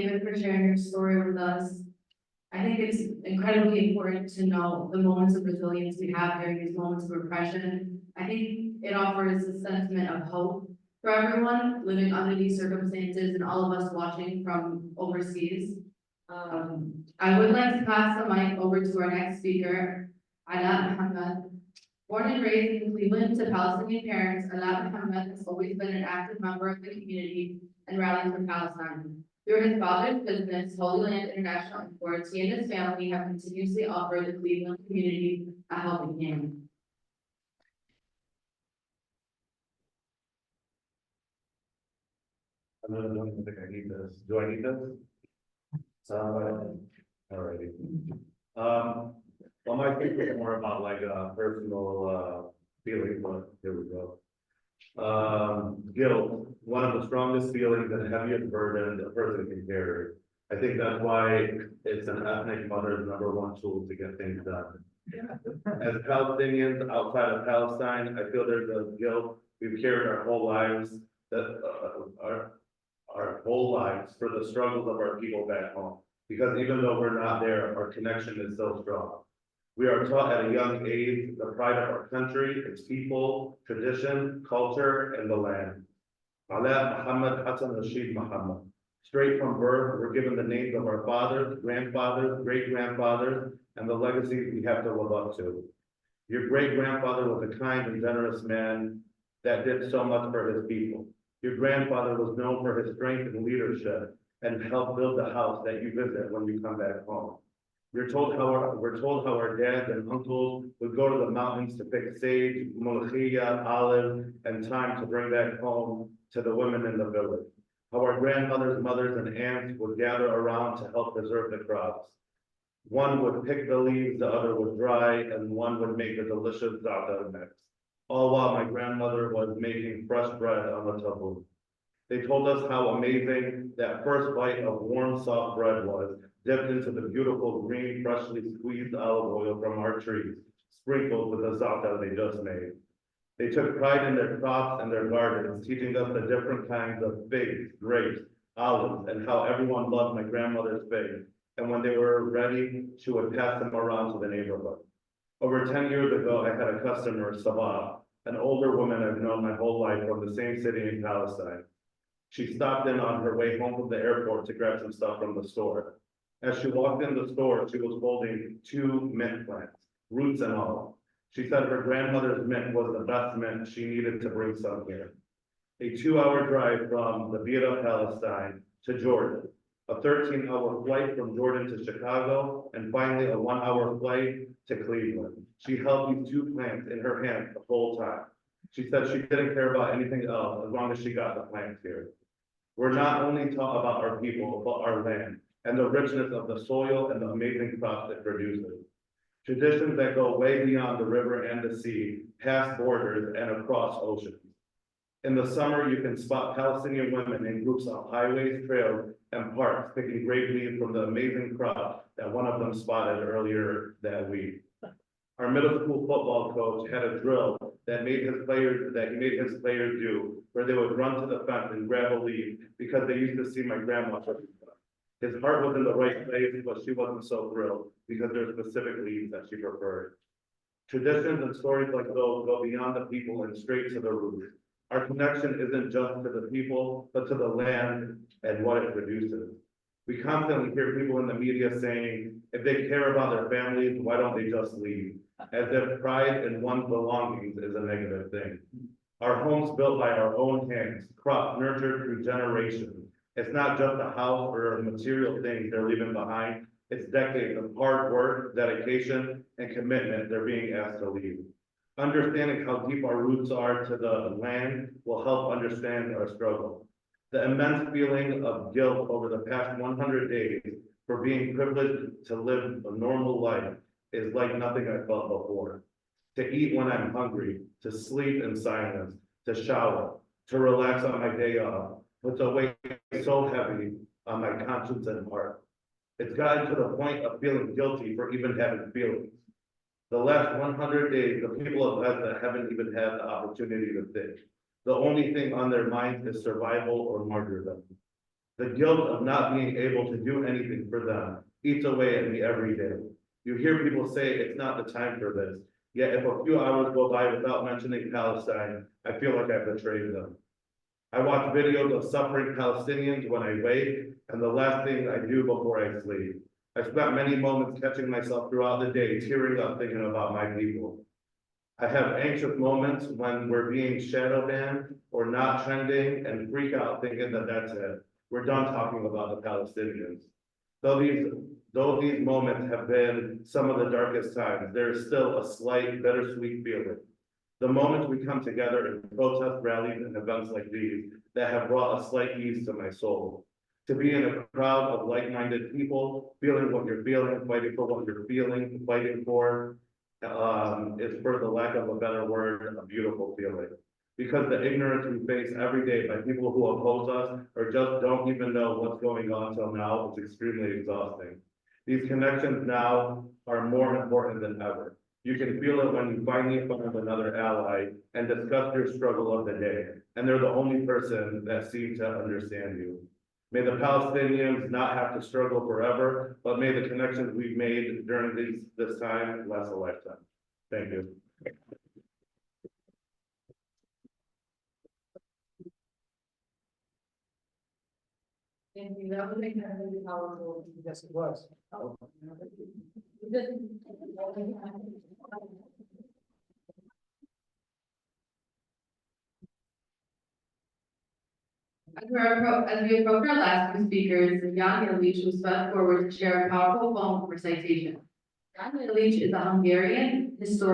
David, for sharing your story with us. I think it's incredibly important to know the moments of resilience we have during these moments of repression. I think it offers a sentiment of hope for everyone living under these circumstances and all of us watching from overseas. I would like to pass the mic over to our next speaker, Alaa. Born and raised in Cleveland to Palestinian parents, Alaa has always been an active member of the community and rallied for Palestine. Through his father's business, Holy Land International Imports, he and his family have continuously offered the Cleveland community a helping hand. I don't even think I need this. Do I need this? Alrighty. Well, my think is more about like personal feeling, but here we go. Guilt, one of the strongest feelings and heaviest burden a person can carry. I think that's why it's an ethnic mother's #1 tool to get things done. As Palestinians outside of Palestine, I feel there's a guilt we've carried our whole lives, that our whole lives for the struggles of our people back home. Because even though we're not there, our connection is so strong. We are taught at a young age the pride of our country, its people, tradition, culture, and the land. Alaa Muhammad Hassan Rashid Muhammad. Straight from birth, we're given the names of our fathers, grandfathers, great-grandfathers, and the legacies we have to live up to. Your great-grandfather was a kind and generous man that did so much for his people. Your grandfather was known for his strength and leadership and helped build the house that you visit when you come back home. We're told how our dads and uncles would go to the mountains to pick sage, mulchia, olive, and thyme to bring back home to the women in the village. How our grandmothers, mothers, and aunts would gather around to help preserve the crops. One would pick the leaves, the other would dry, and one would make a delicious za'atar mix. All while my grandmother was making fresh bread on the taboo. They told us how amazing that first bite of warm, soft bread was, dipped into the beautiful green, freshly squeezed olive oil from our trees, sprinkled with the za'atar they just made. They took pride in their crops and their gardens, teaching us the different kinds of figs, grapes, olives, and how everyone loved my grandmother's figs. And when they were ready, she would pass them around to the neighborhood. Over 10 years ago, I had a customer, Sabah, an older woman I've known my whole life from the same city in Palestine. She stopped in on her way home from the airport to grab some stuff from the store. As she walked in the store, she was holding 2 mint plants, roots and all. She said her grandmother's mint was the best mint, she needed to bring some here. A 2-hour drive from the Beira, Palestine to Jordan, a 13-hour flight from Jordan to Chicago, and finally a 1-hour flight to Cleveland. She held these 2 plants in her hand the whole time. She said she didn't care about anything else as long as she got the plants here. We're not only taught about our people, but our land and the richness of the soil and the amazing crops it produces. Traditions that go way beyond the river and the sea, past borders and across oceans. In the summer, you can spot Palestinian women in groups on highways, trails, and parks picking grape leaves from the amazing crop that one of them spotted earlier that week. Our middle school football coach had a drill that he made his players do, where they would run to the fence and grab a leaf because they used to see my grandma. His heart was in the right place, but she wasn't so thrilled because there were specific leaves that she preferred. Traditions and stories like those go beyond the people and straight to the roots. Our connection isn't just to the people, but to the land and what it produces. We constantly hear people in the media saying, if they care about their families, why don't they just leave? As if pride in one's belongings is a negative thing. Our homes built by our own hands, crops nurtured through generations. It's not just a house or material things they're leaving behind. It's decades of hard work, dedication, and commitment they're being asked to leave. Understanding how deep our roots are to the land will help understand our struggle. The immense feeling of guilt over the past 100 days for being privileged to live a normal life is like nothing I felt before. To eat when I'm hungry, to sleep in silence, to shower, to relax on my day off, puts a weight so heavy on my conscience and heart. It's gotten to the point of feeling guilty for even having feelings. The last 100 days, the people of Gaza haven't even had the opportunity to think. The only thing on their minds is survival or martyrdom. The guilt of not being able to do anything for them eats away at me every day. You hear people say it's not the time for this, yet if a few hours go by without mentioning Palestine, I feel like I've betrayed them. I watch videos of suffering Palestinians when I wake, and the last thing I do before I sleep. I spent many moments catching myself throughout the day, tearing up thinking about my people. I have anxious moments when we're being shadow banned or not trending and freak out thinking that that's it. We're done talking about the Palestinians. Though these moments have been some of the darkest times, there is still a slight bittersweet feeling. The moments we come together in protest rallies and events like these that have brought a slight ease to my soul. To be in a crowd of like-minded people, feeling what you're feeling, fighting for what you're feeling, fighting for, is, for the lack of a better word, a beautiful feeling. Because the ignorance we face every day by people who oppose us or just don't even know what's going on till now is extremely exhausting. These connections now are more important than ever. You can feel it when you finally find another ally and discuss your struggle of the day, and they're the only person that seems to understand you. May the Palestinians not have to struggle forever, but may the connections we've made during this time last a lifetime. Thank you. Thank you. That was incredibly powerful. Yes, it was. As we approach our last two speakers, Yanya Leach was brought forward to share a powerful poem for citation. Yanya Leach is a Hungarian historian